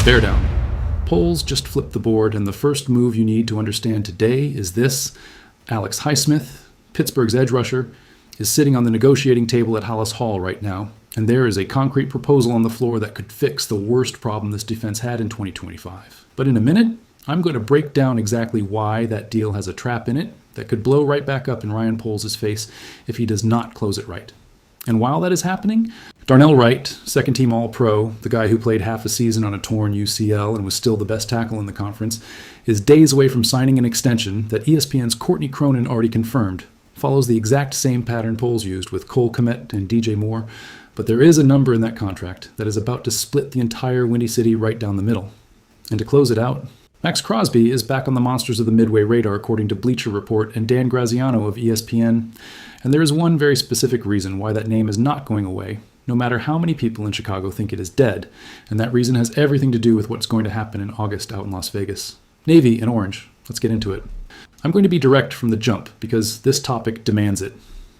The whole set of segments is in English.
Bear down. Poles just flipped the board, and the first move you need to understand today is this. Alex Highsmith, Pittsburgh's edge rusher, is sitting on the negotiating table at Hollis Hall right now, and there is a concrete proposal on the floor that could fix the worst problem this defense had in 2025. But in a minute, I'm going to break down exactly why that deal has a trap in it that could blow right back up in Ryan Poles' face if he does not close it right. And while that is happening, Darnell Wright, second-team All-Pro, the guy who played half a season on a torn UCL and was still the best tackle in the conference, is days away from signing an extension that ESPN's Courtney Cronin already confirmed. Follows the exact same pattern Poles used with Cole Kmet and DJ Moore, but there is a number in that contract that is about to split the entire Windy City right down the middle. And to close it out, Max Crosby is back on the Monsters of the Midway radar according to Bleacher Report and Dan Graziano of ESPN, and there is one very specific reason why that name is not going away, no matter how many people in Chicago think it is dead, and that reason has everything to do with what's going to happen in August out in Las Vegas. Navy and orange. Let's get into it. I'm going to be direct from the jump because this topic demands it.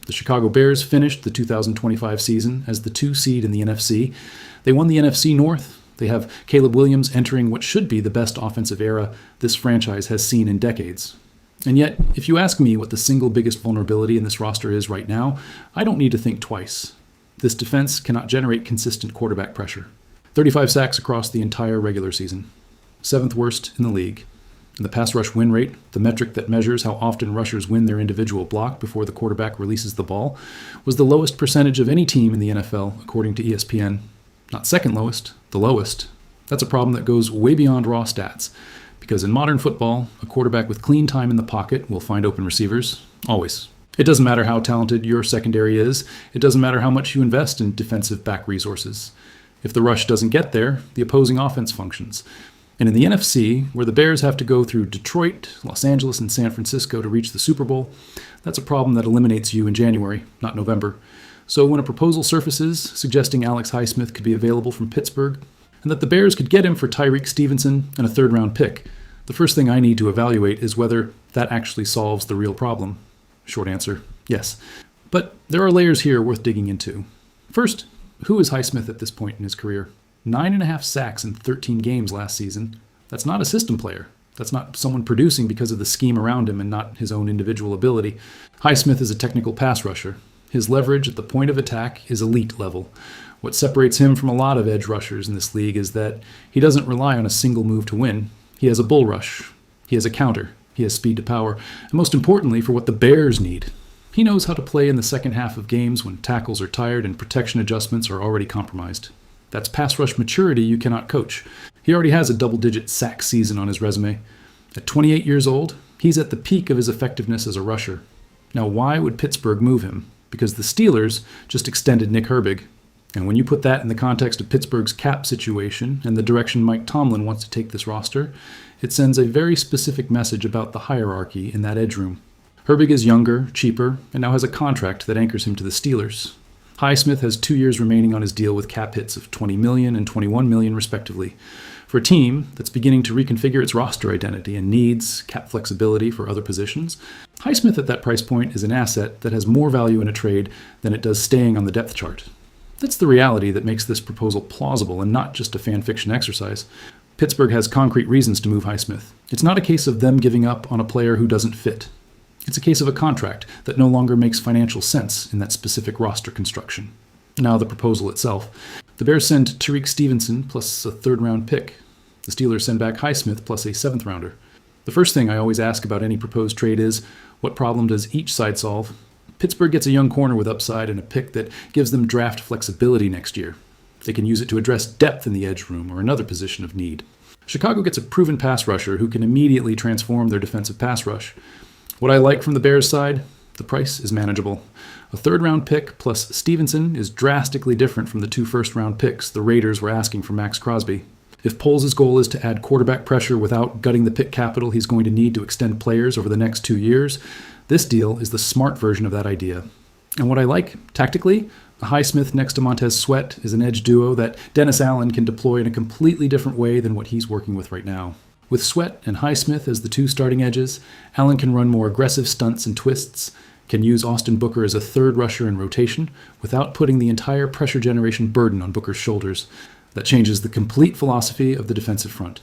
The Chicago Bears finished the 2025 season as the 2 seed in the NFC. They won the NFC North. They have Caleb Williams entering what should be the best offensive era this franchise has seen in decades. And yet, if you ask me what the single biggest vulnerability in this roster is right now, I don't need to think twice. This defense cannot generate consistent quarterback pressure. 35 sacks across the entire regular season. 7th worst in the league. And the pass rush win rate, the metric that measures how often rushers win their individual block before the quarterback releases the ball, was the lowest percentage of any team in the NFL, according to ESPN. Not second lowest, the lowest. That's a problem that goes way beyond raw stats. Because in modern football, a quarterback with clean time in the pocket will find open receivers. Always. It doesn't matter how talented your secondary is. It doesn't matter how much you invest in defensive back resources. If the rush doesn't get there, the opposing offense functions. And in the NFC, where the Bears have to go through Detroit, Los Angeles, and San Francisco to reach the Super Bowl, that's a problem that eliminates you in January, not November. So when a proposal surfaces suggesting Alex Highsmith could be available from Pittsburgh, and that the Bears could get him for Tyreek Stevenson and a 3rd-round pick, the first thing I need to evaluate is whether that actually solves the real problem. Short answer, yes. But there are layers here worth digging into. First, who is Highsmith at this point in his career? 9.5 sacks in 13 games last season. That's not a system player. That's not someone producing because of the scheme around him and not his own individual ability. Highsmith is a technical pass rusher. His leverage at the point of attack is elite level. What separates him from a lot of edge rushers in this league is that he doesn't rely on a single move to win. He has a bull rush. He has a counter. He has speed to power. And most importantly, for what the Bears need. He knows how to play in the second half of games when tackles are tired and protection adjustments are already compromised. That's pass rush maturity you cannot coach. He already has a double-digit sack season on his resume. At 28 years old, he's at the peak of his effectiveness as a rusher. Now, why would Pittsburgh move him? Because the Steelers just extended Nick Herbig. And when you put that in the context of Pittsburgh's cap situation and the direction Mike Tomlin wants to take this roster, it sends a very specific message about the hierarchy in that edge room. Herbig is younger, cheaper, and now has a contract that anchors him to the Steelers. Highsmith has 2 years remaining on his deal with cap hits of $20 million and $21 million respectively. For a team that's beginning to reconfigure its roster identity and needs cap flexibility for other positions, Highsmith at that price point is an asset that has more value in a trade than it does staying on the depth chart. That's the reality that makes this proposal plausible and not just a fan fiction exercise. Pittsburgh has concrete reasons to move Highsmith. It's not a case of them giving up on a player who doesn't fit. It's a case of a contract that no longer makes financial sense in that specific roster construction. Now the proposal itself. The Bears send Tyreek Stevenson plus a 3rd-round pick. The Steelers send back Highsmith plus a 7th-rounder. The first thing I always ask about any proposed trade is, what problem does each side solve? Pittsburgh gets a young corner with upside and a pick that gives them draft flexibility next year. They can use it to address depth in the edge room or another position of need. Chicago gets a proven pass rusher who can immediately transform their defensive pass rush. What I like from the Bears' side, the price is manageable. A 3rd-round pick plus Stevenson is drastically different from the 2 first-round picks the Raiders were asking for Max Crosby. If Poles' goal is to add quarterback pressure without gutting the pick capital he's going to need to extend players over the next 2 years, this deal is the smart version of that idea. And what I like, tactically, a Highsmith next to Montez Sweat is an edge duo that Dennis Allen can deploy in a completely different way than what he's working with right now. With Sweat and Highsmith as the 2 starting edges, Allen can run more aggressive stunts and twists, can use Austin Booker as a 3rd rusher in rotation without putting the entire pressure generation burden on Booker's shoulders. That changes the complete philosophy of the defensive front.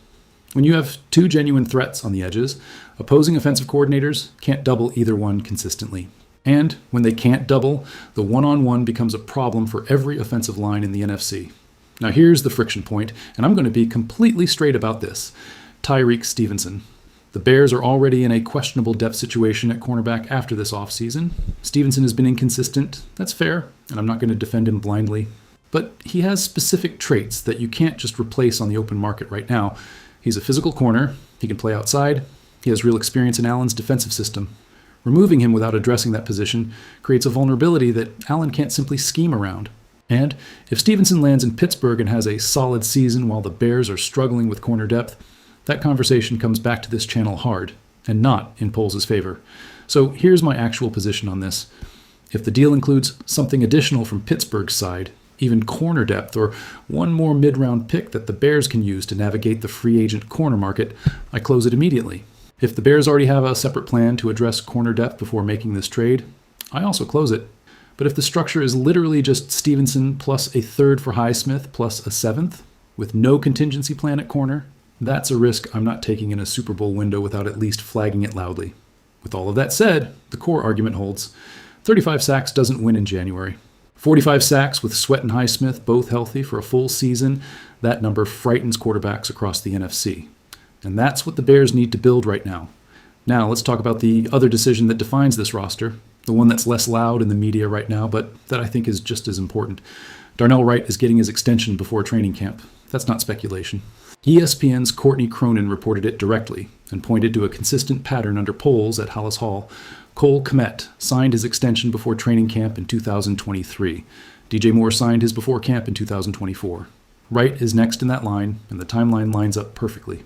When you have two genuine threats on the edges, opposing offensive coordinators can't double either one consistently. And when they can't double, the one-on-one becomes a problem for every offensive line in the NFC. Now here's the friction point, and I'm going to be completely straight about this. Tyreek Stevenson. The Bears are already in a questionable depth situation at cornerback after this offseason. Stevenson has been inconsistent. That's fair, and I'm not going to defend him blindly. But he has specific traits that you can't just replace on the open market right now. He's a physical corner. He can play outside. He has real experience in Allen's defensive system. Removing him without addressing that position creates a vulnerability that Allen can't simply scheme around. And if Stevenson lands in Pittsburgh and has a solid season while the Bears are struggling with corner depth, that conversation comes back to this channel hard, and not in Poles' favor. So here's my actual position on this. If the deal includes something additional from Pittsburgh's side, even corner depth, or one more mid-round pick that the Bears can use to navigate the free agent corner market, I close it immediately. If the Bears already have a separate plan to address corner depth before making this trade, I also close it. But if the structure is literally just Stevenson plus a third for Highsmith plus a seventh, with no contingency plan at corner, that's a risk I'm not taking in a Super Bowl window without at least flagging it loudly. With all of that said, the core argument holds. 35 sacks doesn't win in January. 45 sacks with Sweat and Highsmith both healthy for a full season, that number frightens quarterbacks across the NFC. And that's what the Bears need to build right now. Now let's talk about the other decision that defines this roster, the one that's less loud in the media right now, but that I think is just as important. Darnell Wright is getting his extension before training camp. That's not speculation. ESPN's Courtney Cronin reported it directly and pointed to a consistent pattern under Poles at Halas Hall. Cole Kmet signed his extension before training camp in 2023. DJ Moore signed his before camp in 2024. Wright is next in that line, and the timeline lines up perfectly.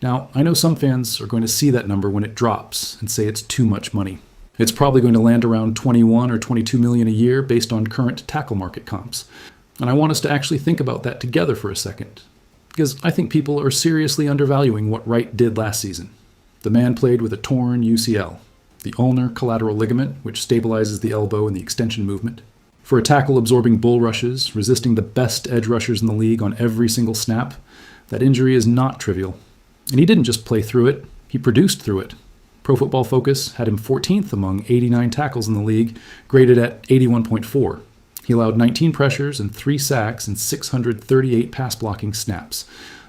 Now, I know some fans are going to see that number when it drops and say it's too much money. It's probably going to land around 21 or 22 million a year based on current tackle market comps. And I want us to actually think about that together for a second, because I think people are seriously undervaluing what Wright did last season. The man played with a torn UCL, the ulnar collateral ligament, which stabilizes the elbow in the extension movement. For a tackle absorbing bull rushes, resisting the best edge rushers in the league on every single snap, that injury is not trivial. And he didn't just play through it, he produced through it. Pro Football Focus had him 14th among 89 tackles in the league, graded at 81.4. He allowed 19 pressures and 3 sacks and 638 pass blocking snaps.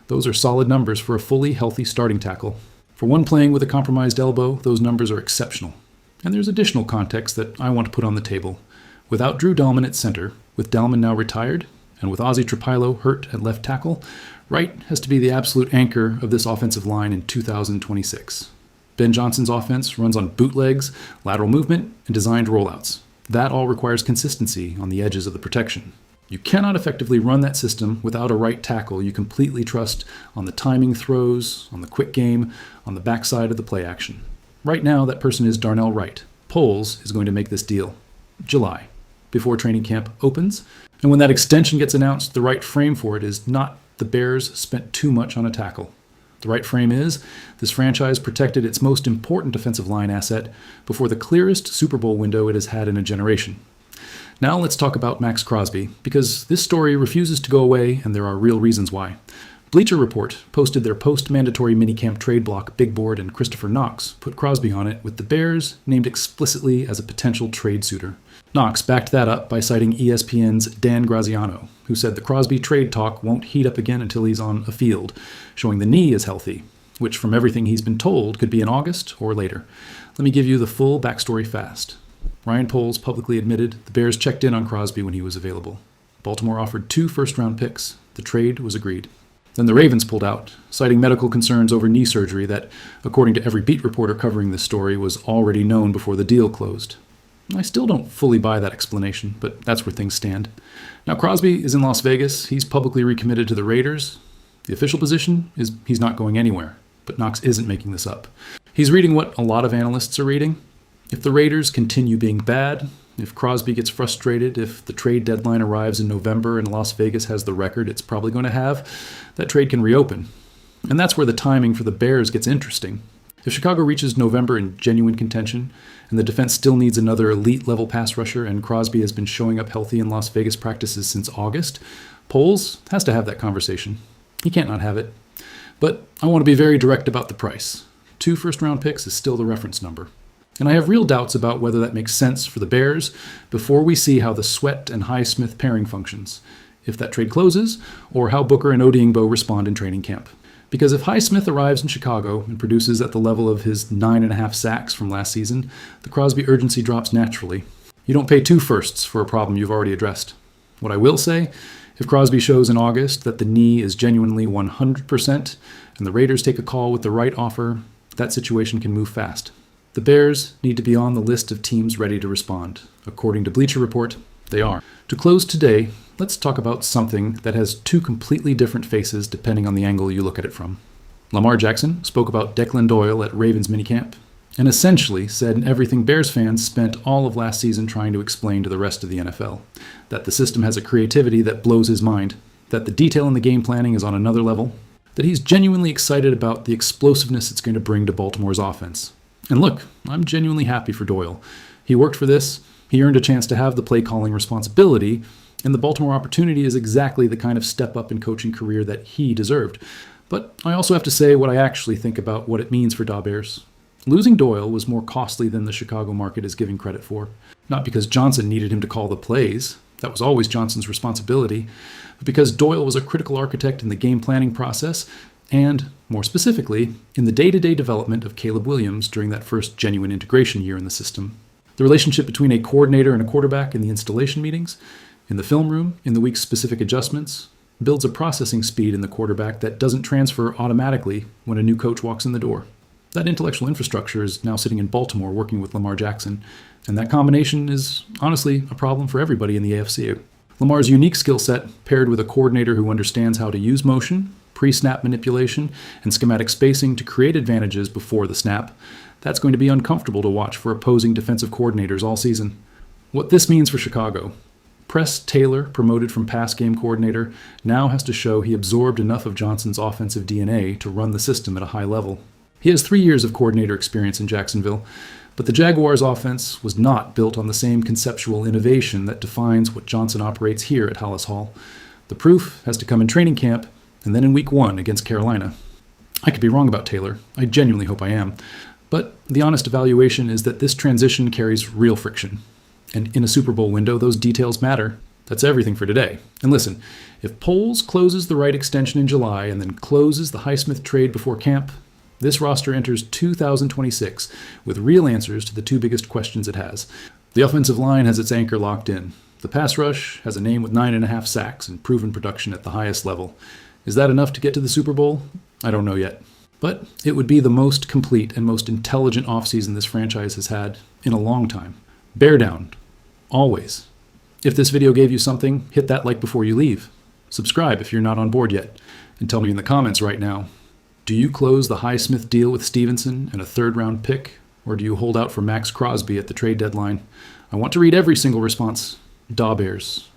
Those are solid numbers for a fully healthy starting tackle. For one playing with a compromised elbow, those numbers are exceptional. And there's additional context that I want to put on the table. Without Drew Dalman at center, with Dalman now retired, and with Ozzie Trapilo hurt at left tackle, Wright has to be the absolute anchor of this offensive line in 2026. Ben Johnson's offense runs on bootlegs, lateral movement, and designed rollouts. That all requires consistency on the edges of the protection. You cannot effectively run that system without a right tackle you completely trust on the timing throws, on the quick game, on the backside of the play action. Right now, that person is Darnell Wright. Poles is going to make this deal. July, before training camp opens. And when that extension gets announced, the right frame for it is not the Bears spent too much on a tackle. The right frame is this franchise protected its most important defensive line asset before the clearest Super Bowl window it has had in a generation. Now let's talk about Max Crosby, because this story refuses to go away and there are real reasons why. Bleacher Report posted their post-mandatory minicamp trade block big board, and Christopher Knox put Crosby on it with the Bears named explicitly as a potential trade suitor. Knox backed that up by citing ESPN's Dan Graziano, who said the Crosby trade talk won't heat up again until he's on a field, showing the knee is healthy, which from everything he's been told could be in August or later. Let me give you the full backstory fast. Ryan Poles publicly admitted the Bears checked in on Crosby when he was available. Baltimore offered 2 first-round picks. The trade was agreed. Then the Ravens pulled out, citing medical concerns over knee surgery that, according to every beat reporter covering this story, was already known before the deal closed. I still don't fully buy that explanation, but that's where things stand. Now Crosby is in Las Vegas. He's publicly recommitted to the Raiders. The official position is he's not going anywhere, but Knox isn't making this up. He's reading what a lot of analysts are reading. If the Raiders continue being bad, if Crosby gets frustrated, if the trade deadline arrives in November and Las Vegas has the record it's probably going to have, that trade can reopen. And that's where the timing for the Bears gets interesting. If Chicago reaches November in genuine contention, and the defense still needs another elite-level pass rusher, and Crosby has been showing up healthy in Las Vegas practices since August, Poles has to have that conversation. He can't not have it. But I want to be very direct about the price. 2 first-round picks is still the reference number. And I have real doubts about whether that makes sense for the Bears before we see how the Sweat and Highsmith pairing functions, if that trade closes, or how Booker and Odiingbo respond in training camp. Because if Highsmith arrives in Chicago and produces at the level of his 9.5 sacks from last season, the Crosby urgency drops naturally. You don't pay 2 firsts for a problem you've already addressed. What I will say, if Crosby shows in August that the knee is genuinely 100% and the Raiders take a call with the right offer, that situation can move fast. The Bears need to be on the list of teams ready to respond. According to Bleacher Report, they are. To close today, let's talk about something that has 2 completely different faces depending on the angle you look at it from. Lamar Jackson spoke about Declan Doyle at Ravens minicamp and essentially said everything Bears fans spent all of last season trying to explain to the rest of the NFL. That the system has a creativity that blows his mind, that the detail in the game planning is on another level, that he's genuinely excited about the explosiveness it's going to bring to Baltimore's offense. And look, I'm genuinely happy for Doyle. He worked for this, he earned a chance to have the play-calling responsibility, and the Baltimore opportunity is exactly the kind of step-up in coaching career that he deserved. But I also have to say what I actually think about what it means for Da Bears. Losing Doyle was more costly than the Chicago market is giving credit for. Not because Johnson needed him to call the plays, that was always Johnson's responsibility, but because Doyle was a critical architect in the game planning process and, more specifically, in the day-to-day development of Caleb Williams during that first genuine integration year in the system. The relationship between a coordinator and a quarterback in the installation meetings, in the film room, in the week's specific adjustments, builds a processing speed in the quarterback that doesn't transfer automatically when a new coach walks in the door. That intellectual infrastructure is now sitting in Baltimore working with Lamar Jackson, and that combination is honestly a problem for everybody in the AFC. Lamar's unique skill set, paired with a coordinator who understands how to use motion, pre-snap manipulation, and schematic spacing to create advantages before the snap, that's going to be uncomfortable to watch for opposing defensive coordinators all season. What this means for Chicago: Press Taylor, promoted from pass game coordinator, now has to show he absorbed enough of Johnson's offensive DNA to run the system at a high level. He has 3 years of coordinator experience in Jacksonville, but the Jaguars' offense was not built on the same conceptual innovation that defines what Johnson operates here at Halas Hall. The proof has to come in training camp and then in week 1 against Carolina. I could be wrong about Taylor. I genuinely hope I am. But the honest evaluation is that this transition carries real friction. And in a Super Bowl window, those details matter. That's everything for today. And listen, if Poles closes the Wright extension in July and then closes the Highsmith trade before camp, this roster enters 2026 with real answers to the 2 biggest questions it has. The offensive line has its anchor locked in. The pass rush has a name with 9.5 sacks and proven production at the highest level. Is that enough to get to the Super Bowl? I don't know yet. But it would be the most complete and most intelligent offseason this franchise has had in a long time. Bear down. Always. If this video gave you something, hit that like before you leave. Subscribe if you're not on board yet. And tell me in the comments right now, do you close the Highsmith deal with Stevenson and a 3rd-round pick, or do you hold out for Max Crosby at the trade deadline? I want to read every single response. Da Bears.